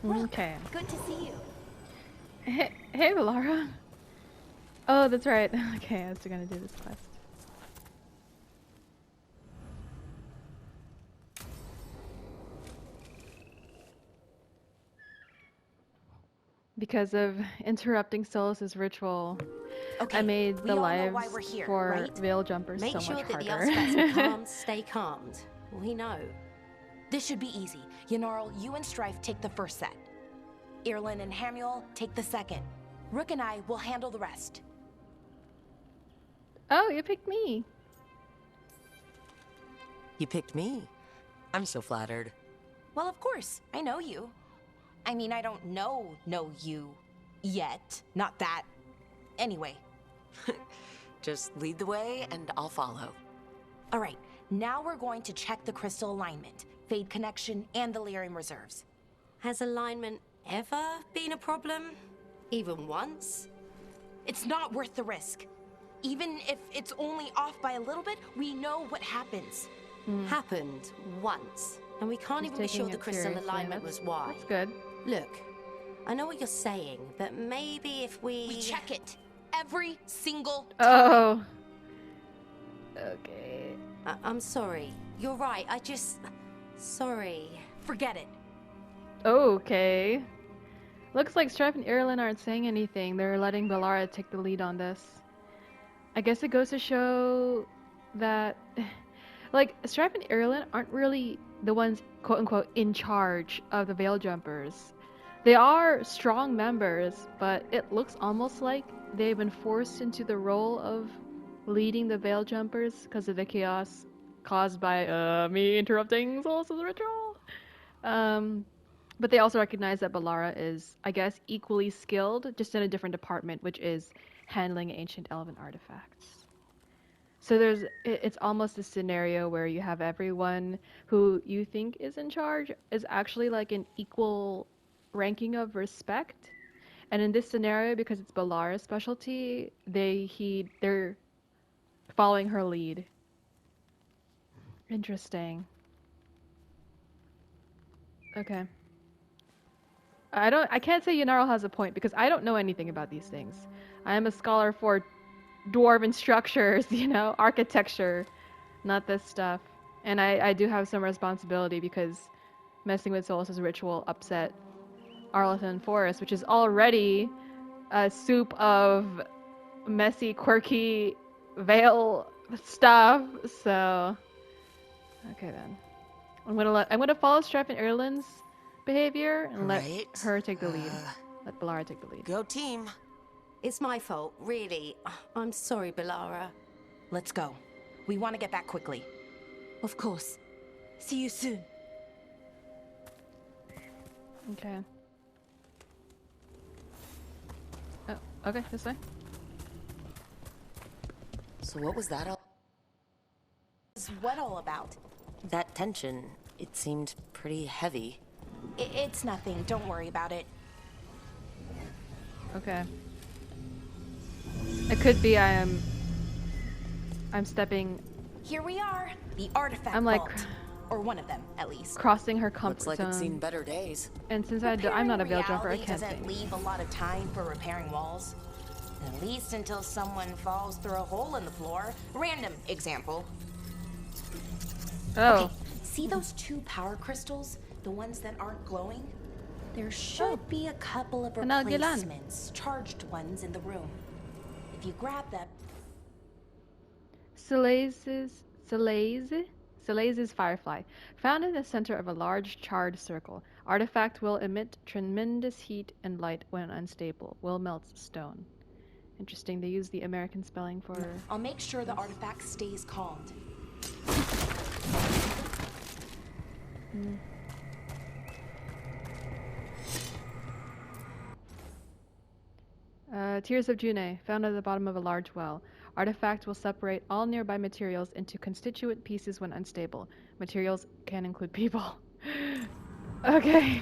Okay. Good to see you. Hey, Bellara. Oh, that's right. Okay, I was gonna do this quest. Because of interrupting Solus's ritual, I Okay, made the we all know why we're lives here, for right? veil jumpers Make so sure much that the harder. artifacts are calmed, stay calmed. We know. This should be easy. Yanarl, you and Strife take the first set. Irelin and Hamuel take the second. Rook and I will handle the rest. Oh, you picked me. You picked me. I'm so flattered. Well, of course, I know you. I mean, I don't know you yet. Not that. Anyway. Just lead the way and I'll follow. All right, now we're going to check the crystal alignment, fade connection, and the lyrium reserves. Has alignment ever been a problem? Even once? It's not worth the risk. Even if it's only off by a little bit, we know what happens. Happened once. And we can't He's even be sure taking the it crystal seriously, alignment that's- was why. That's good. Look, I know what you're saying, but maybe if We check it every single time. Oh. Okay. I'm sorry. You're right. Sorry. Forget it. Okay. Looks like Strife and Irelin aren't saying anything. They're letting Bellara take the lead on this. I guess it goes to show that, like, Strife and Irelin aren't really the ones, quote-unquote, in charge of the Veil Jumpers. They are strong members, but it looks almost like they've been forced into the role of leading the Veil Jumpers because of the chaos caused by, me interrupting Solus's ritual. But they also recognize that Bellara is, I guess, equally skilled, just in a different department, which is handling ancient elven artifacts. So it's almost a scenario where you have everyone who you think is in charge is actually like an equal ranking of respect. And in this scenario, because it's Bellara's specialty, they're following her lead. Interesting. Okay. I can't say Yanaro has a point because I don't know anything about these things. I am a scholar for dwarven structures, architecture, not this stuff. And I do have some responsibility because messing with Solus's ritual upset Arlington Forest, which is already a soup of messy, quirky veil stuff. So, okay then. I'm gonna follow Strife and Irlin's behavior and let her take the lead. Let Bellara take the lead. Go team. It's my fault, really. I'm sorry, Bellara. Let's go. We want to get back quickly. Of course. See you soon. Okay. Oh, okay, this way. So what was that all? What's what all about? That tension, it seemed pretty heavy. It's nothing. Don't worry about it. Okay. It could be I'm stepping. Here we are. The artifact I'm like vault. Or one of them, at least. crossing her comfort Looks like zone. it's seen better days. And since I'm not a veil jumper, I Reality can't say doesn't anything. leave a lot of time for repairing walls. At least until someone falls through a hole in the floor. Random example. Oh. Okay, see those two power crystals? The ones that aren't glowing? There should be a couple of Analgilan. replacements, charged ones in the room. If you grab them... Selese's firefly. Found in the center of a large charred circle. Artifact will emit tremendous heat and light when unstable. Will melt stone. Interesting. They use the American spelling for. I'll make sure the artifact stays calmed. Tears of June. Found at the bottom of a large well. Artifact will separate all nearby materials into constituent pieces when unstable. Materials can include people. Okay.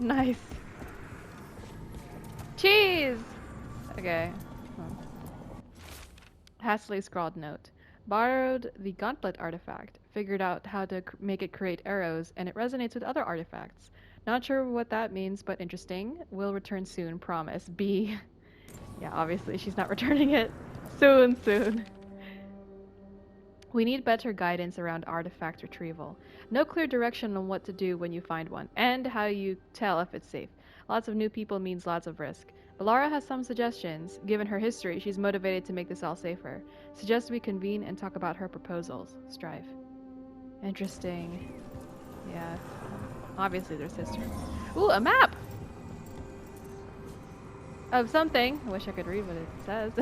Nice. Cheese! Okay. Hastily scrawled note. Borrowed the gauntlet artifact. Figured out how to make it create arrows, and it resonates with other artifacts. Not sure what that means, but interesting. Will return soon, promise. B. Yeah, obviously she's not returning it. Soon. We need better guidance around artifact retrieval. No clear direction on what to do when you find one, and how you tell if it's safe. Lots of new people means lots of risk. Bellara has some suggestions. Given her history, she's motivated to make this all safer. Suggests we convene and talk about her proposals. Strive. Interesting. Yeah. Obviously there's history. Ooh, a map! Of something. I wish I could read what it says.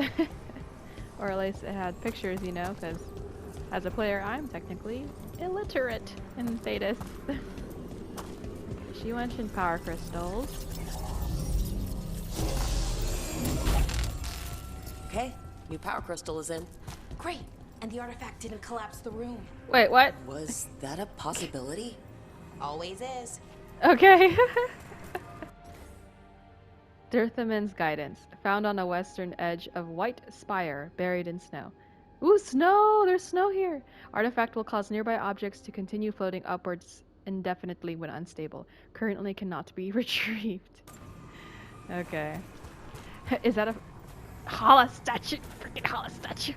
Or at least it had pictures, you know, because as a player, I'm technically illiterate in Thetis. She mentioned power crystals. Okay, new power crystal is in. Great. And the artifact didn't collapse the room. Wait, what? Was that a possibility? Always is. Okay. Dirthaman's guidance. Found on the western edge of White Spire, buried in snow. Ooh, snow! There's snow here! Artifact will cause nearby objects to continue floating upwards indefinitely when unstable. Currently cannot be retrieved. Okay. Is that a Hala statue? Freaking Hala statue.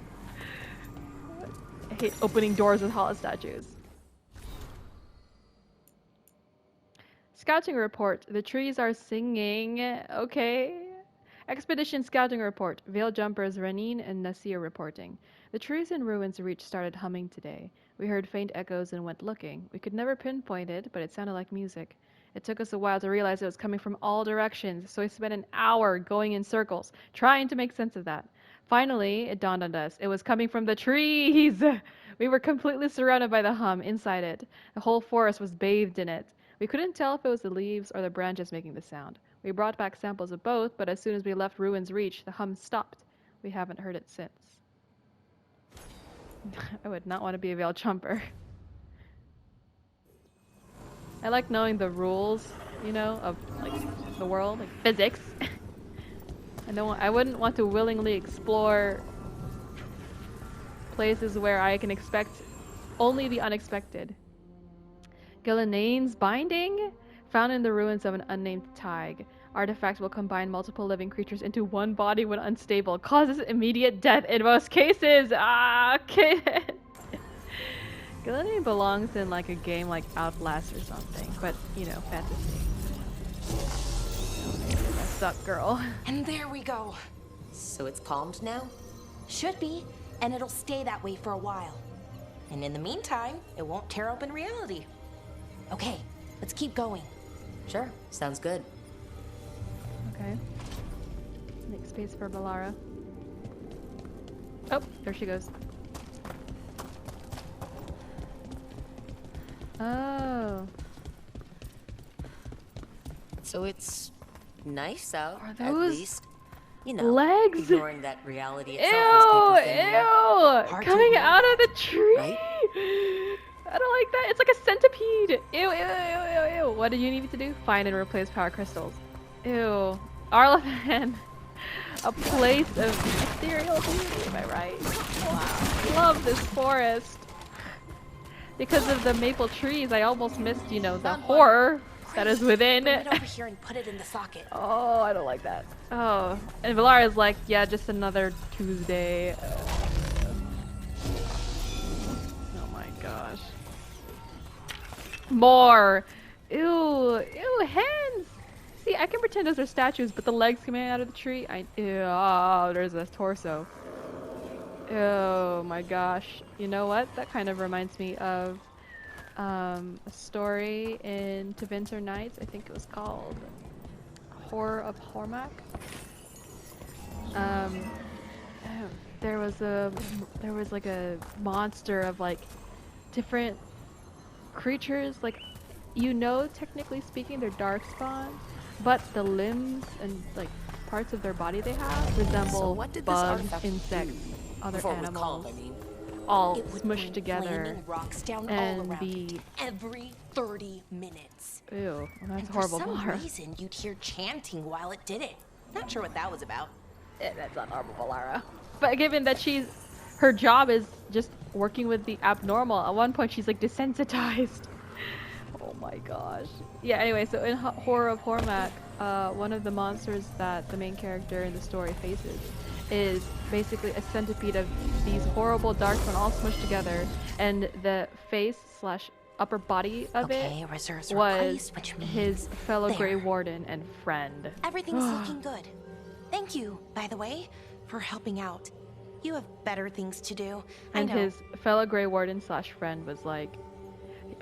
I hate opening doors with Hala statues. Scouting report. The trees are singing. Okay. Expedition scouting report. Veil jumpers Renine and Nasir reporting. The trees in ruins reach started humming today. We heard faint echoes and went looking. We could never pinpoint it, but it sounded like music. It took us a while to realize it was coming from all directions, so we spent an hour going in circles, trying to make sense of that. Finally, it dawned on us. It was coming from the trees! We were completely surrounded by the hum inside it. The whole forest was bathed in it. We couldn't tell if it was the leaves or the branches making the sound. We brought back samples of both, but as soon as we left Ruin's Reach, the hum stopped. We haven't heard it since. I would not want to be a Veil Jumper. I like knowing the rules, you know, of like the world, like physics. I wouldn't want to willingly explore places where I can expect only the unexpected. Gilinane's binding? Found in the ruins of an unnamed Tig. Artifact will combine multiple living creatures into one body when unstable. Causes immediate death in most cases. Ah, okay. Gilinane belongs in like a game like Outlast or something, but you know, fantasy. Messed up, girl. And there we go. So it's calmed now? Should be, and it'll stay that way for a while. And in the meantime, it won't tear open reality. Okay, let's keep going. Sure, sounds good. Okay. Make space for Bellara. Oh, there she goes. Oh. So it's nice out, Are at those least. You know, legs? ignoring that reality Ew! itself is paper thin, Ew! Coming out of the tree! right? I don't like that. It's like a centipede. Ew. What did you need me to do? Find and replace power crystals. Ew. Arlathan. A place of ethereal beauty, am I right? Wow. Love this forest. Because of the maple trees, I almost missed, you know, the horror that is within. Bring it over here and put it in the socket. Oh, I don't like that. Oh. And Bellara is like, yeah, just another Tuesday. Oh my gosh. More! Ew, hands! See, I can pretend those are statues, but the legs coming out of the tree, ew, oh, there's a torso. Oh my gosh. You know what? That kind of reminds me of a story in Tevinter Nights. I think it was called Horror of Hormak. There was like a monster of like different creatures, like, you know, technically speaking, they're darkspawn, but the limbs and like parts of their body they have resemble bugs, insects, other animals, all smushed together Rocks down and all around be every 30 minutes. Ew, well, that's And horrible. for some Bellara. reason, you'd hear chanting while it did it. Not sure what that was about. That's not horrible, Bellara. But given that her job is just working with the abnormal, at one point she's like desensitized. Oh my gosh. Yeah, anyway, so in Horror of Hormak, one of the monsters that the main character in the story faces is basically a centipede of these horrible darkspawn all smushed together, and the face slash upper body of it reserves are was replaced, which means his fellow there. Grey Warden and friend. Everything's looking good. Thank you, by the way, for helping out. You have better things to do. And I know. his fellow Grey Warden slash friend was like,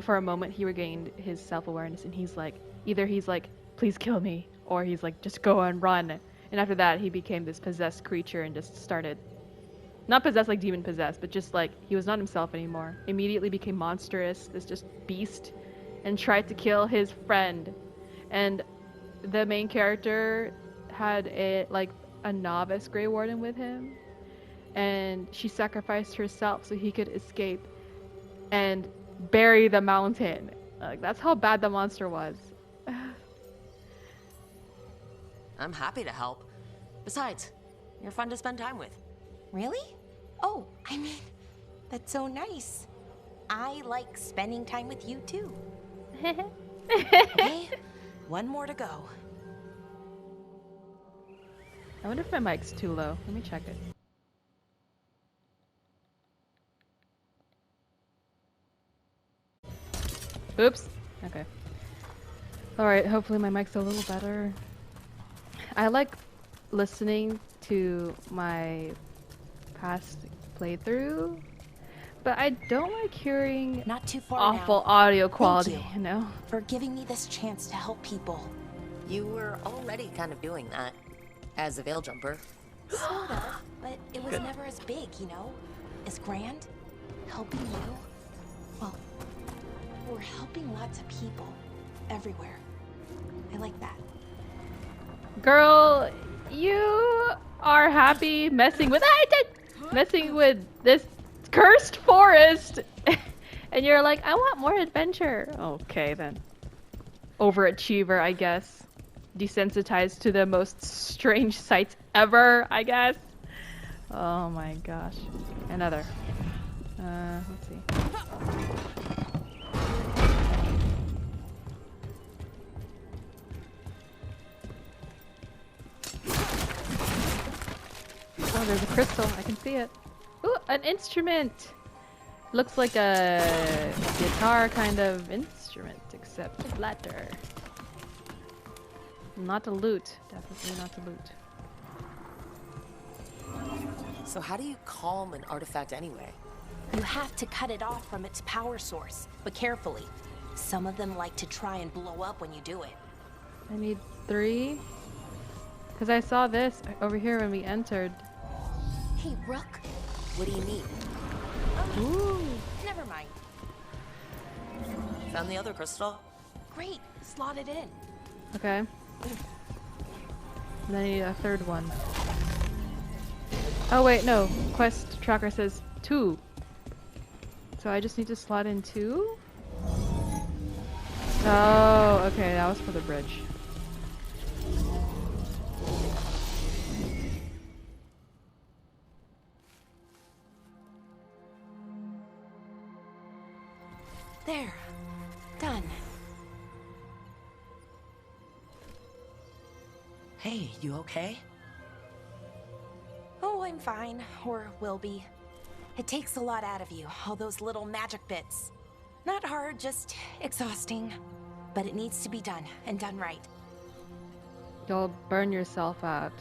for a moment he regained his self-awareness, and he's like, either he's like, please kill me, or he's like, just go and run. And after that, he became this possessed creature and just started, not possessed like demon possessed, but just like, he was not himself anymore. Immediately became monstrous, this just beast, and tried to kill his friend. And the main character had a novice Grey Warden with him, and she sacrificed herself so he could escape and bury the mountain. Like, that's how bad the monster was. I'm happy to help. Besides, you're fun to spend time with. Really? Oh, I mean, that's so nice. I like spending time with you too. Okay, one more to go. I wonder if my mic's too low. Let me check it. Oops. Okay. Alright, hopefully my mic's a little better. I like listening to my past playthrough, but I don't like hearing Not too far awful now. audio quality, Thank you know? for giving me this chance to help people. You were already kind of doing that as a veil jumper. Sort of, but it was never as big, you know? As grand. Helping you. Well, we're helping lots of people. Everywhere. I like that. Girl, you are happy messing with this cursed forest, and you're like, I want more adventure. Okay then. Overachiever, I guess. Desensitized to the most strange sights ever, I guess. Oh my gosh. Another. Let's see. Oh, there's a crystal. I can see it. Ooh, an instrument! Looks like a guitar kind of instrument, except flatter. Not a lute. Definitely not a lute. So how do you calm an artifact anyway? You have to cut it off from its power source, but carefully. Some of them like to try and blow up when you do it. I need 3. Because I saw this over here when we entered. Hey, Rook. What do you need? Ooh. Never mind. Found the other crystal? Great. Slot it in. Okay. And then I need a 3rd one. Oh wait, no. Quest tracker says 2. So I just need to slot in 2? Oh, okay. That was for the bridge. There. Done. Hey, you okay? Oh, I'm fine. Or will be. It takes a lot out of you, all those little magic bits. Not hard, just exhausting. But it needs to be done, and done right. You'll burn yourself out.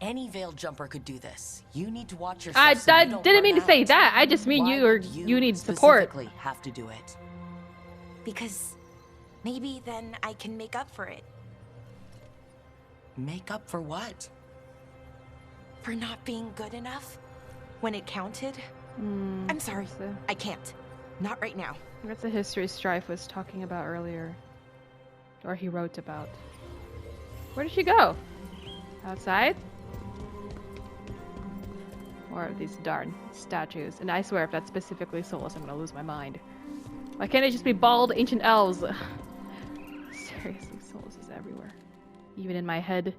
Any veil jumper could do this. You need to watch I yourself. So you don't didn't burn mean to say out. that. I just mean Why would you need support. specifically have to do it? Because maybe then I can make up for it. Make up for what? For not being good enough when it counted. I'm sorry. I can't. Not right now. That's the history Strife was talking about earlier. Or he wrote about. Where did she go? Outside? Or these darn statues. And I swear if that's specifically soulless, I'm gonna lose my mind. Why can't it just be bald ancient elves? Seriously, soulless is everywhere. Even in my head.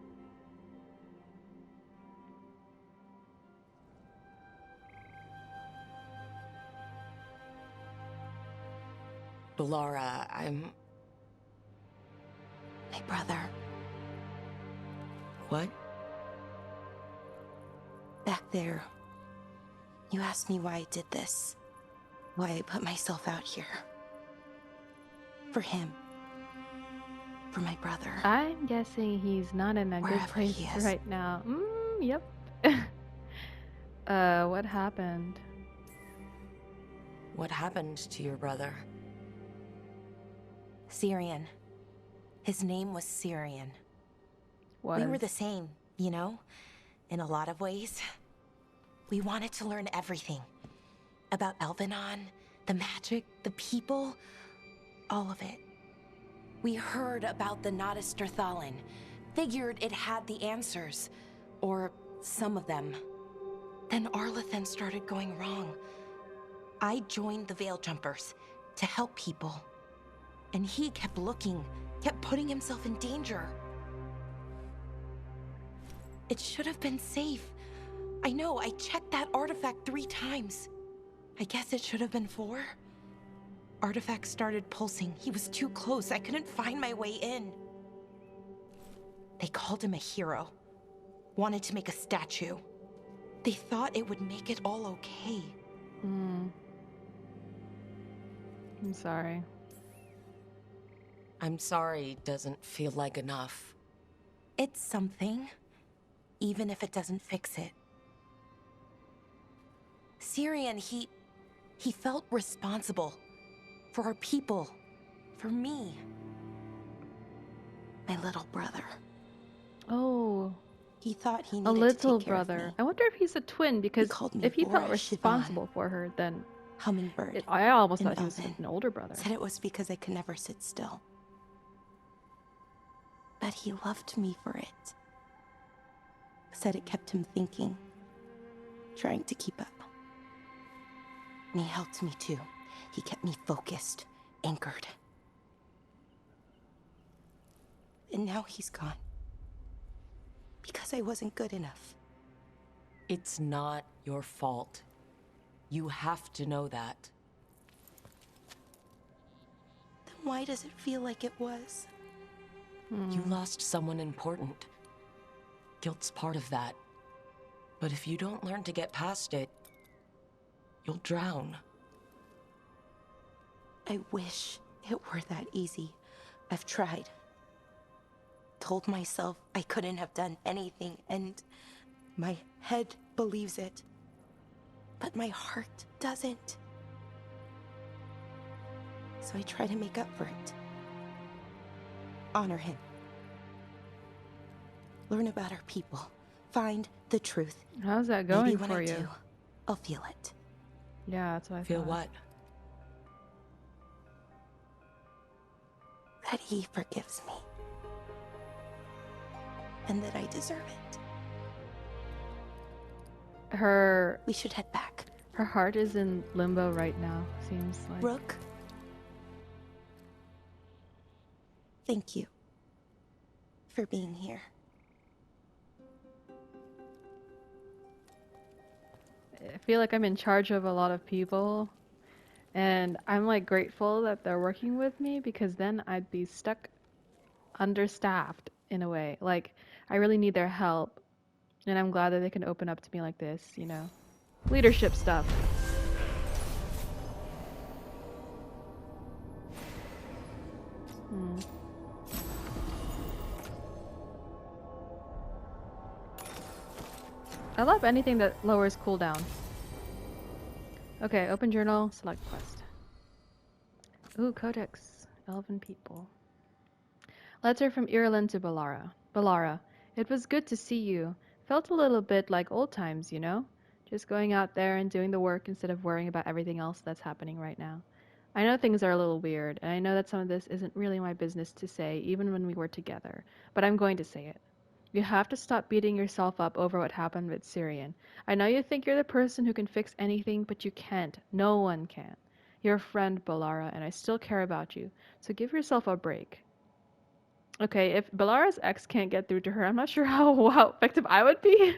Bellara, I'm... My brother. What? Back there, you asked me why I did this. Why I put myself out here. For him. For my brother. I'm guessing he's not in a good Wherever place he is. right now. Yep. What happened? What happened to your brother? Syrian. His name was Syrian. Was. We were the same, you know? In a lot of ways. We wanted to learn everything. About Elvenon, the magic, the people, all of it. We heard about the Notisterthalin, figured it had the answers, or some of them. Then Arlathan started going wrong. I joined the Veil Jumpers to help people. And he kept looking, kept putting himself in danger. It should have been safe. I know, I checked that artifact 3 times. I guess it should have been 4. Artifact started pulsing. He was too close. I couldn't find my way in. They called him a hero. Wanted to make a statue. They thought it would make it all okay. I'm sorry. I'm sorry doesn't feel like enough. It's something, even if it doesn't fix it. Syrian, he felt responsible. For our people. For me. My little brother. Oh, He thought he a needed little to take care of brother. me. I wonder if he's a twin, because called me if he felt Bora responsible for her, then Hummingbird. I almost in thought he was Elven. an older brother. Said it was because I could never sit still. But he loved me for it. Said it kept him thinking. Trying to keep up. And he helped me too. He kept me focused, anchored. And now he's gone. Because I wasn't good enough. It's not your fault. You have to know that. Then why does it feel like it was? You lost someone important. Guilt's part of that. But if you don't learn to get past it, you'll drown. I wish it were that easy. I've tried. Told myself I couldn't have done anything, and my head believes it. But my heart doesn't. So I try to make up for it. Honor him. Learn about our people. Find the truth. How's that going Maybe when for I you? do, I'll feel it. Yeah, that's what I Feel thought. what? That he forgives me. And that I deserve it. Her We should head back. heart is in limbo right now, seems like. Rook. Thank you. For being here. I feel like I'm in charge of a lot of people, and I'm like grateful that they're working with me, because then I'd be stuck understaffed in a way. Like, I really need their help, and I'm glad that they can open up to me like this, you know. Leadership stuff. I love anything that lowers cooldown. Okay, open journal, select quest. Ooh, codex. Elven people. Letter from Irelin to Bellara. Bellara, it was good to see you. Felt a little bit like old times, you know? Just going out there and doing the work instead of worrying about everything else that's happening right now. I know things are a little weird, and I know that some of this isn't really my business to say, even when we were together, but I'm going to say it. You have to stop beating yourself up over what happened with Syrian. I know you think you're the person who can fix anything, but you can't. No one can. You're a friend, Bellara, and I still care about you, so give yourself a break. Okay, if Bellara's ex can't get through to her, I'm not sure how effective I would be.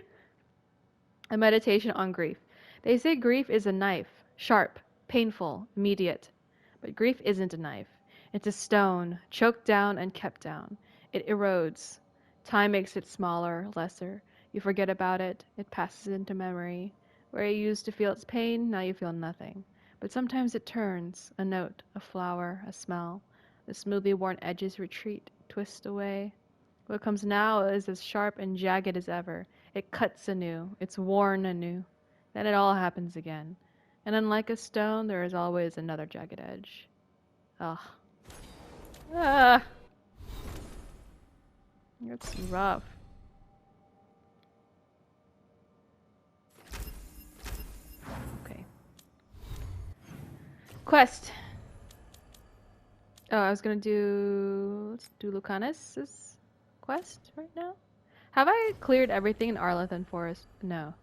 A meditation on grief. They say grief is a knife, sharp, painful, immediate. But grief isn't a knife. It's a stone, choked down and kept down. It erodes. Time makes it smaller, lesser. You forget about it. It passes into memory. Where you used to feel its pain, now you feel nothing. But sometimes it turns. A note, a flower, a smell. The smoothly worn edges retreat, twist away. What comes now is as sharp and jagged as ever. It cuts anew. It's worn anew. Then it all happens again. And unlike a stone, there is always another jagged edge. Ugh. Ah! That's rough. Okay. Quest. Oh, I was gonna do... Let's do Lucanus' quest right now. Have I cleared everything in Arlathan Forest? No.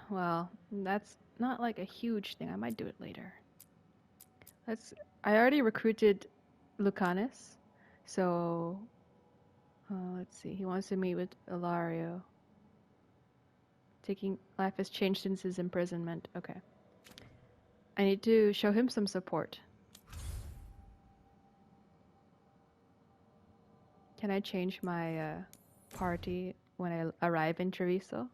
Well, that's not like a huge thing. I might do it later. I already recruited Lucanus, so let's see. He wants to meet with Ilario. Taking life has changed since his imprisonment. Okay. I need to show him some support. Can I change my party when I arrive in Treviso?